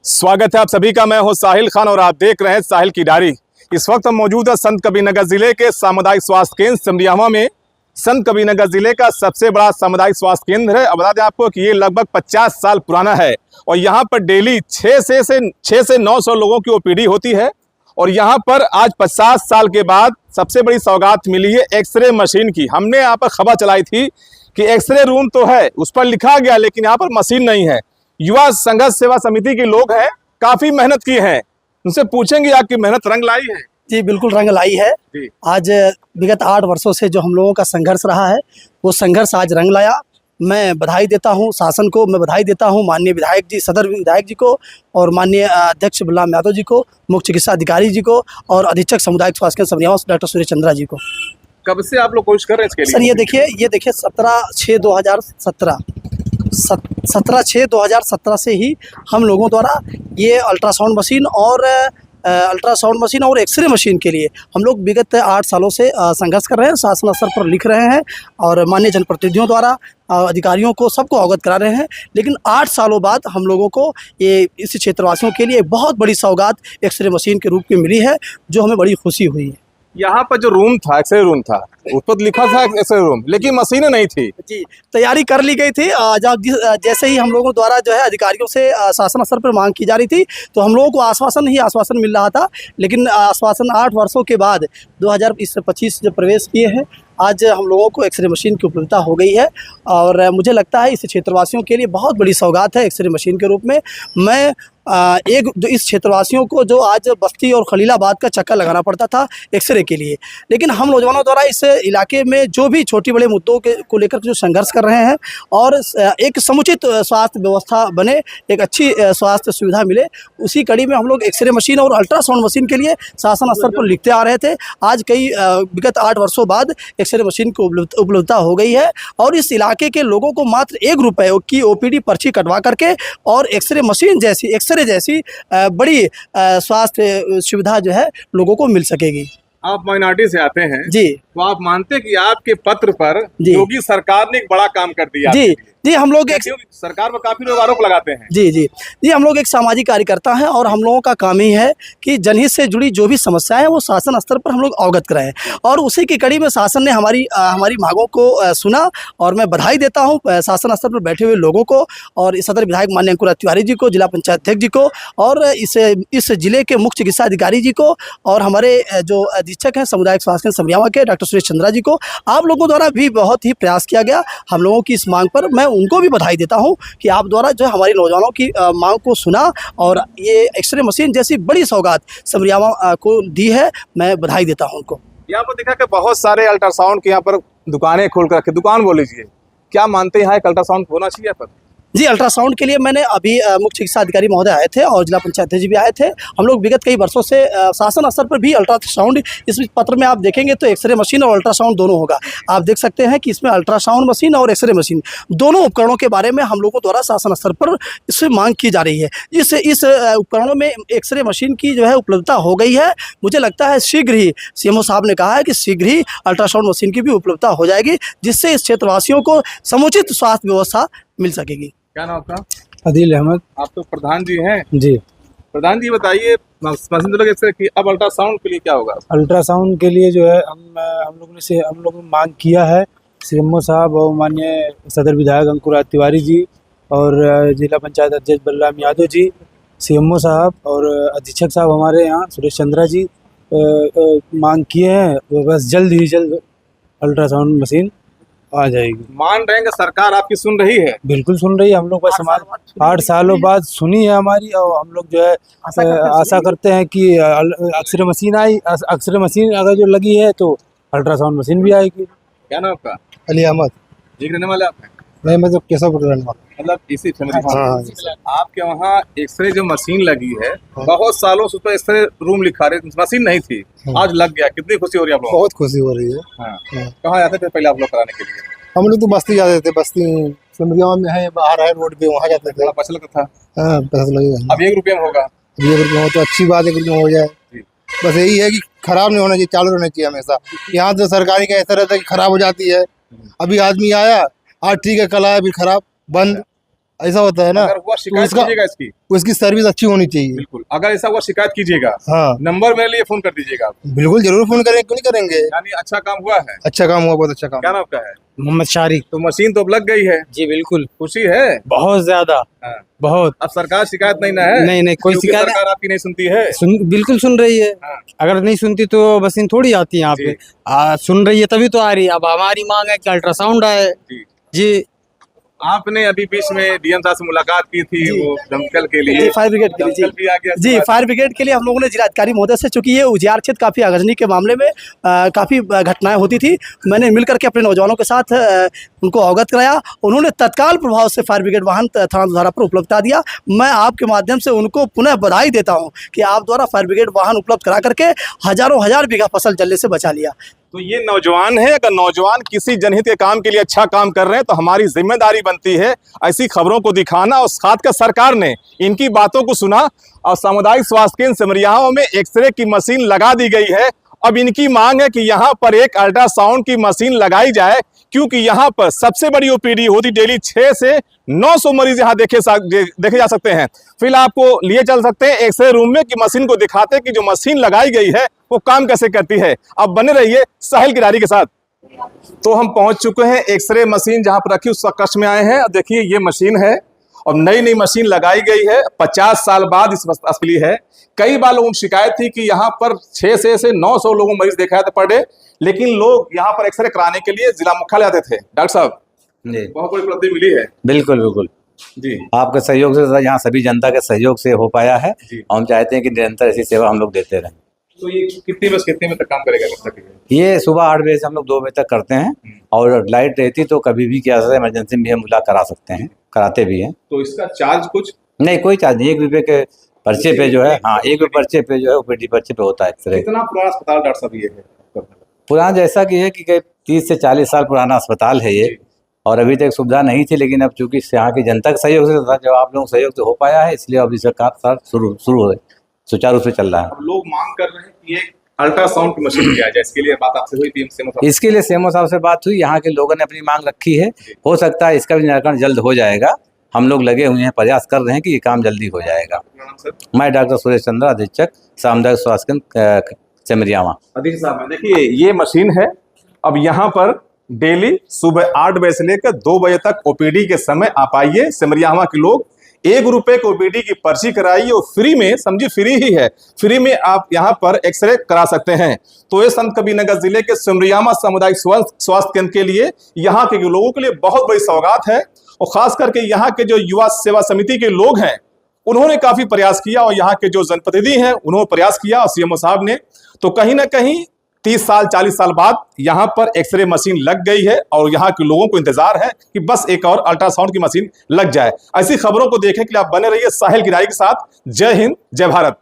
स्वागत है आप सभी का। मैं हूं साहिल खान और आप देख रहे हैं साहिल की डायरी। इस वक्त हम मौजूद है संत कबीरनगर जिले के सामुदायिक स्वास्थ्य केंद्र सिमरियावा में। संत कबीरनगर जिले का सबसे बड़ा सामुदायिक स्वास्थ्य केंद्र है। अब बता दें आपको कि ये लगभग 50 साल पुराना है और यहाँ पर डेली 6 से 900 लोगों की ओपीडी होती है। और यहाँ पर आज 50 साल के बाद सबसे बड़ी सौगात मिली है एक्सरे मशीन की। हमने यहाँ पर खबर चलाई थी कि एक्सरे रूम तो है, उस पर लिखा गया, लेकिन यहाँ पर मशीन नहीं है। युवा संघर्ष सेवा समिति के लोग हैं, काफी मेहनत की है। उनसे पूछेंगे आपकी मेहनत रंग लाई है? जी बिल्कुल रंग लाई है। आज विगत 8 वर्षों से जो हम लोगों का संघर्ष रहा है वो संघर्ष आज रंग लाया। मैं बधाई देता हूं शासन को, मैं बधाई देता हूं माननीय विधायक जी, सदर विधायक जी को और माननीय अध्यक्ष बलराम यादव जी को, मुख्य चिकित्सा अधिकारी जी को और अधीक्षक सामुदायिक स्वास्थ्य केंद्र सिमरियावा डॉक्टर सूर्य चंद्रा जी को। कब से आप लोग कोशिश कर रहे हैं इसके लिए? सर ये देखिए 17/6/2017 से ही हम लोगों द्वारा ये अल्ट्रासाउंड मशीन और एक्सरे मशीन के लिए हम लोग विगत 8 सालों से संघर्ष कर रहे हैं। शासन स्तर पर लिख रहे हैं और माननीय जनप्रतिनिधियों द्वारा अधिकारियों को सबको अवगत करा रहे हैं। लेकिन 8 सालों बाद हम लोगों को ये इस क्षेत्रवासियों के लिए बहुत बड़ी सौगात एक्सरे मशीन के रूप में मिली है, जो हमें बड़ी खुशी हुई है। यहाँ पर जो रूम था, एक्सरे रूम था, उस पर लिखा था एक्सरे रूम, लेकिन मशीनें नहीं थी। जी तैयारी कर ली गई थी। जैसे ही हम लोगों द्वारा जो है अधिकारियों से शासन स्तर पर मांग की जा रही थी तो हम लोगों को आश्वासन मिल रहा था। लेकिन आश्वासन 8 वर्षों के बाद 2025 जब प्रवेश किए हैं, आज हम लोगों को एक्सरे मशीन की उपलब्धता हो गई है और मुझे लगता है इस क्षेत्रवासियों के लिए बहुत बड़ी सौगात है एक्सरे मशीन के रूप में। मैं जो इस क्षेत्रवासियों को जो आज बस्ती और खलीलाबाद का चक्कर लगाना पड़ता था एक्सरे के लिए, लेकिन हम नौजवानों द्वारा इस इलाके में जो भी छोटी बड़े मुद्दों को लेकर जो संघर्ष कर रहे हैं और एक समुचित स्वास्थ्य व्यवस्था बने, एक अच्छी स्वास्थ्य सुविधा मिले, उसी कड़ी में हम लोग एक्सरे मशीन और अल्ट्रासाउंड मशीन के लिए शासन स्तर पर लिखते आ रहे थे। आज विगत 8 वर्षों बाद एक्सरे मशीन की उपलब्धता हो गई है और इस इलाके के लोगों को मात्र 1 रुपये की ओपीडी पर्ची कटवा करके और एक्सरे जैसी बड़ी स्वास्थ्य सुविधा जो है लोगों को मिल सकेगी। आप माइनॉरिटी से आते हैं जी, तो आप मानते हैं कि आपके पत्र पर योगी सरकार ने एक बड़ा काम कर दिया? जी हम लोग सरकार पर काफी लोग आरोप लगाते हैं। जी हम लोग एक सामाजिक कार्यकर्ता हैं और हम लोगों का काम ही है कि जनहित से जुड़ी जो भी समस्याएं हैं वो शासन स्तर पर हम लोग अवगत कराएं और उसी की कड़ी में शासन ने हमारी मांगों को सुना और मैं बधाई देता हूं शासन स्तर पर बैठे हुए लोगों को और सदर विधायक माननीय अंकुर तिवारी जी को, जिला पंचायत अध्यक्ष जी को और इस जिले के मुख्य चिकित्सा अधिकारी जी को और हमारे जो अधीक्षक हैं सामुदायिक स्वास्थ्य केंद्र सिमरियावा के डॉक्टर सूर्य चंद्रा जी को। आप लोगों द्वारा भी बहुत ही प्रयास किया गया हम लोगों की इस मांग पर। मैं उनको भी बधाई देता हूं कि आप द्वारा जो हमारे नौजवानों की मांग को सुना और ये एक्सरे मशीन जैसी बड़ी सौगात सिमरियावा को दी है। मैं बधाई देता हूं उनको। यहाँ पर देखा कि बहुत सारे अल्ट्रासाउंड की यहाँ पर दुकानें खोल कर रखे। दुकान बोल लीजिए, क्या मानते हैं यहाँ एक अल्ट्रासाउंड होना चाहिए यहाँ पर? जी अल्ट्रासाउंड के लिए मैंने अभी मुख्य चिकित्सा अधिकारी महोदय आए थे और जिला पंचायत अध्यक्ष भी आए थे। हम लोग विगत कई वर्षों से शासन स्तर पर भी अल्ट्रासाउंड, इस पत्र में आप देखेंगे तो एक्सरे मशीन और अल्ट्रासाउंड दोनों होगा। आप देख सकते हैं कि इसमें अल्ट्रासाउंड मशीन और एक्सरे मशीन दोनों उपकरणों के बारे में हम लोगों द्वारा शासन स्तर पर इससे मांग की जा रही है। इस उपकरणों में एक्सरे मशीन की जो है उपलब्धता हो गई है। मुझे लगता है शीघ्र ही सीएमओ साहब ने कहा है कि शीघ्र ही अल्ट्रासाउंड मशीन की भी उपलब्धता हो जाएगी, जिससे इस क्षेत्रवासियों को समुचित स्वास्थ्य व्यवस्था मिल सकेगी। क्या नाम आपका? अदिल अहमद। आप तो प्रधान जी हैं। जी प्रधान जी बताइए, मशीन तो लगे कि अब अल्ट्रासाउंड के लिए क्या होगा? अल्ट्रासाउंड के लिए जो है हम लोगों ने मांग किया है। सीएमओ साहब और माननीय सदर विधायक अंकुर तिवारी जी और जिला पंचायत अध्यक्ष बलराम यादव जी, सीएमओ साहब और अधीक्षक साहब हमारे यहाँ सुरेश चंद्रा जी मांग किए हैं। तो बस जल्द ही जल्द अल्ट्रासाउंड मशीन आ जाएगी। मान रहे हैं कि सरकार आपकी सुन रही है? बिल्कुल सुन रही है। हम लोग बस 8 सालों बाद सुनी है हमारी और हम लोग जो है आशा करते हैं कि एक्सरे मशीन अगर जो लगी है तो अल्ट्रासाउंड मशीन भी आएगी। क्या नाम आपका? अली अहमद। जी रहने वाले आप हैं? मैं मतलब केशवपुर रहने वाला। मतलब इसी फैमिली? हाँ। आपके वहाँ एक्सरे जो मशीन लगी है, बहुत सालों से उस पर एक्सरे रूम लिखा रहे, मशीन नहीं थी, आज लग गया, कितनी खुशी हो रही है आप लोगों को? बहुत खुशी हो रही है। कहाँ जाते थे पहले आप लोग कराने के लिए? हम लोग तो बस्ती जाते थे, बस्ती सिमरियावा में है, बाहर है रोड पे, वहाँ जाते थे। पैसा लगता था? हाँ पैसा लगेगा। अब 1 रुपये में होगा? 1 रुपये हो तो अच्छी बात है, 1 रुपये हो जाए। बस यही है कि खराब नहीं होना चाहिए, चालू रहना चाहिए हमेशा। यहाँ तो सरकारी का ऐसा रहता है कि खराब हो जाती है। अभी आदमी आया, आज ठीक है, कल आया फिर खराब, बंद। ऐसा होता है ना, अगर हुआ शिकायत उसका- कीजिएगा इसकी, उसकी सर्विस अच्छी होनी चाहिए। बिल्कुल। अगर ऐसा हुआ शिकायत कीजिएगा, हाँ नंबर मेरे लिए फोन कर दीजिएगा आप। बिल्कुल जरूर फोन करेंगे, क्यों नहीं करेंगे। यानी अच्छा काम हुआ है। अच्छा काम हुआ, बहुत अच्छा काम। क्या नाम आपका है? मोहम्मद शारिक। तो मशीन तो अब लग गई है, जी बिल्कुल, खुशी है? बहुत ज्यादा, हाँ। बहुत। अब सरकार शिकायत नहीं ना है? नहीं, कोई क्योंकि शिकायत सरकार आपकी नहीं सुनती है। बिल्कुल सुन रही है। हाँ। अगर नहीं सुनती तो मशीन थोड़ी आती यहाँ जी। पे। सुन रही है तभी तो आ रही है। अब हमारी मांग है कि अल्ट्रासाउंड आए। जी। जी आपने अभी बीच में डीएम साहब से मुलाकात की थी, जी। वो दमकल के लिए, जी, फायर ब्रिगेड के लिए, जी। दमकल भी आ गया। जी, फायर ब्रिगेड के लिए हम लोगों ने जिलाधिकारी महोदय से, चूंकि ये उजियार क्षेत्र काफ़ी आगजनी के मामले में काफ़ी घटनाएं होती थी, मैंने मिल करके अपने नौजवानों के साथ उनको अवगत कराया। उन्होंने तत्काल प्रभाव से फायर ब्रिगेड वाहन थाना द्वारा पर उपलब्ध करा दिया। मैं आपके माध्यम से उनको पुनः बधाई देता हूँ कि आप द्वारा फायर ब्रिगेड वाहन उपलब्ध करा करके हजार बीघा फसल जलने से बचा लिया। तो ये नौजवान है, अगर नौजवान किसी जनहित के काम के लिए अच्छा काम कर रहे हैं तो हमारी जिम्मेदारी बनती है ऐसी खबरों को दिखाना। और खासकर सरकार ने इनकी बातों को सुना और सामुदायिक स्वास्थ्य केंद्र सिमरियाओं में एक्सरे की मशीन लगा दी गई है। अब इनकी मांग है कि यहाँ पर एक अल्ट्रासाउंड की मशीन लगाई जाए, क्योंकि यहाँ पर सबसे बड़ी ओपीडी होती डेली 6 से 900 मरीज यहाँ देखे जा सकते हैं। फिलहाल आपको लिए चल सकते हैं एक्सरे रूम में कि मशीन को दिखाते कि जो मशीन लगाई गई है वो काम कैसे करती है। अब बने रहिए साहिल किरारी के साथ। तो हम पहुंच चुके हैं एक्सरे मशीन जहां पर रखी उसका कक्ष में आए हैं। देखिए ये मशीन है और नई मशीन लगाई गई है, 50 साल बाद इस असली है। कई बार लोगों की शिकायत थी कि यहाँ पर 6 से 900 लोगों मरीज देखा था पर डे, लेकिन लोग यहाँ पर एक्सरे कराने के लिए जिला मुख्यालय आते थे। डॉक्टर साहब जी बहुत बड़ी उपलब्धि मिली है। बिल्कुल बिल्कुल, जी आपके सहयोग से, यहाँ सभी जनता के सहयोग से हो पाया है जी। और हम चाहते हैं कि निरंतर ऐसी सेवा हम लोग देते रहें। तो ये कितने में तक काम करेगा लगता है? ये सुबह 8 बजे से हम लोग 2 बजे तक करते हैं और लाइट रहती तो कभी भी क्या इमरजेंसी में हम बुला करा सकते हैं, कराते भी हैं। तो इसका चार्ज कुछ नहीं, कोई चार्ज नहीं, 1 रुपये के पर्चे पे जो है, हाँ 1 रुपये पर्चे पे जो है ओपीडी पर्चे पे होता है एक्सरे। कितना पुराना अस्पताल डॉक्टर साहब ये है? पुराना जैसा कि है कि 30 से 40 साल पुराना अस्पताल है ये, और अभी तक सुविधा नहीं थी, लेकिन अब चूंकि यहाँ की जनता के सहयोग से तथा जो आप लोगों के सहयोग से हो पाया है, इसलिए अब इसका काम शुरू हो सुचारू रूप से चल रहा है। अब लोग मांग कर रहे हैं कि एक अल्ट्रासाउंड की मशीन किया जाए, इसके लिए बात आपसे हुई थी? इसके लिए सीएमओ साहब से बात हुई, यहाँ के लोगों ने अपनी मांग रखी है, हो सकता है इसका भी निराकरण जल्द हो जाएगा। हम लोग लगे हुए हैं, प्रयास कर रहे हैं कि ये काम जल्दी हो जाएगा। मैं डॉक्टर सुरेश चंद्र, अधीक्षक सामुदायिक स्वास्थ्य केंद्र सिमरियावा। अधीक्षक साहब, देखिए ये मशीन है। अब यहाँ पर डेली सुबह 8 बजे से लेकर 2 बजे तक ओपीडी के समय आप आइए। सिमरियावा के लोग 1 रुपए को ओपीडी की पर्ची कराइए और फ्री में, समझिए फ्री ही है, फ्री में आप यहाँ पर एक्सरे करा सकते हैं। तो ये संत कबीरनगर जिले के सिमरियावा सामुदायिक स्वास्थ्य केंद्र के लिए, यहाँ के लोगों के लिए बहुत बड़ी सौगात है। और खास करके यहाँ के जो युवा सेवा समिति के लोग हैं उन्होंने काफी प्रयास किया, और यहाँ के जो जनप्रतिनिधि हैं उन्होंने प्रयास किया, और सीएमओ साहब ने तो कहीं ना कहीं 30 साल 40 साल बाद यहाँ पर एक्सरे मशीन लग गई है। और यहाँ के लोगों को इंतजार है कि बस एक और अल्ट्रासाउंड की मशीन लग जाए। ऐसी खबरों को देखने के लिए आप बने रहिए साहिल किरारी के साथ। जय हिंद, जय भारत।